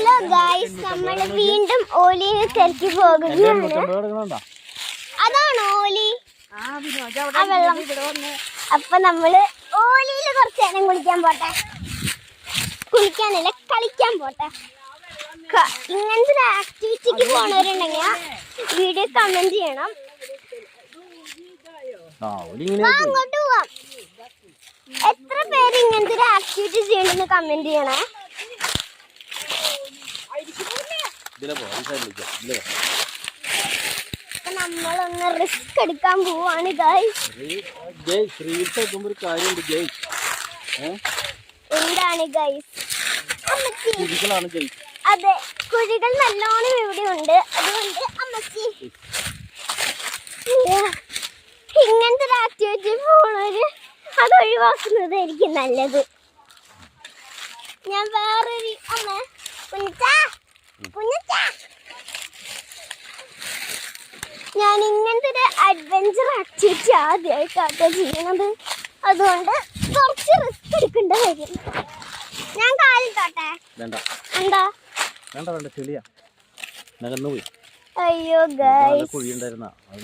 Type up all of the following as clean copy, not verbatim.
Hello guys, നമ്മൾ വീണ്ടും ഓലിയെ തിരക്കി പോകുകയാണ്. അതാണ് ഓലി. അപ്പൊ നമ്മള് ഓലിയിൽ കുറച്ച് നേരം കുളിക്കാൻ പോട്ടെ. കുളിക്കാനല്ല, കളിക്കാൻ പോട്ടെ. ഇങ്ങനത്തെ ഒരു ആക്ടിവിറ്റിക്ക് പോണവരുണ്ടെങ്കിൽ വീഡിയോ കമന്റ് ചെയ്യണം. അങ്ങോട്ട് പോവാം. എത്ര പേര് ഇങ്ങനത്തെ ഒരു ആക്ടിവിറ്റി ചെയ്യണമെന്ന് കമന്റ് ചെയ്യണേ. നമ്മളൊന്ന് റിസ്ക് എടുക്കാൻ പോവാണ് ഗൈസ്. എന്താണ് ഗൈസ്? അതെ, കുഴികൾ നല്ലോണം ഇവിടെ ഉണ്ട്. അതുകൊണ്ട് അമ്മച്ചി ഇങ്ങനത്തെ ഒരു ആക്ടിവിറ്റി പോണവര് അത് ഒഴിവാക്കുന്നതായിരിക്കും നല്ലത്. ഞാൻ വേറൊരു ഞാൻ ഇങ്ങനത്തെ ഒരു അഡ്വഞ്ചർ ആക്ടിവിറ്റി ആദ്യമായിട്ടാട്ടോ ചെയ്യണത്. അതുകൊണ്ട് കുറച്ച് റിസ്ക് എടുക്കേണ്ട വരും. ഞാൻ കാലിട്ടോട്ടെ? എന്താ? അയ്യോ ഗൈസ്,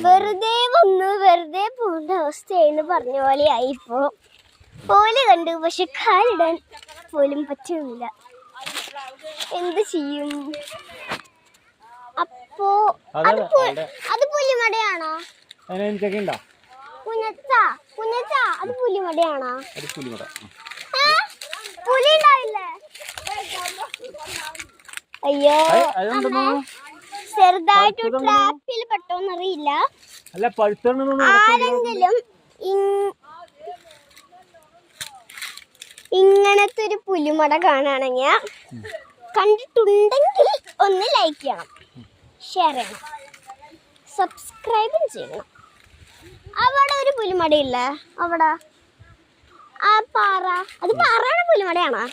വെറുതെ വന്നു വെറുതെ പോണ്ട അവസ്ഥയെന്ന് പറഞ്ഞ പോലെ ആയിപ്പോ. പോലെ കണ്ടു, പക്ഷെ കാലിടാൻ പോലും പറ്റുന്നില്ല. എന്ത് ചെയ്യും? അപ്പോ അത് പുലിമടയാണോ? കുഞ്ഞച്ച അത് പുലിമടയാണോ? പുലി ഉണ്ടാവില്ലേ? അയ്യോ, ചെറുതായിട്ട് ട്രാപ്പിൽ പെട്ടോന്നറിയില്ല. ആരെങ്കിലും ഇങ്ങനത്തെ ഒരു പുലിമട കാണുകയാണെങ്കിൽ കണ്ടിട്ടുണ്ടെങ്കിൽ ഒന്ന് ലൈക്ക് ചെയ്യണം, ഷെയർ ചെയ്യണം, സബ്സ്ക്രൈബും ചെയ്യണം. അവിടെ ഒരു പുലിമടയില്ലേ? അവിടെ ആ പാറ, അത് പാറയാണ് പുലിമടയാണോ?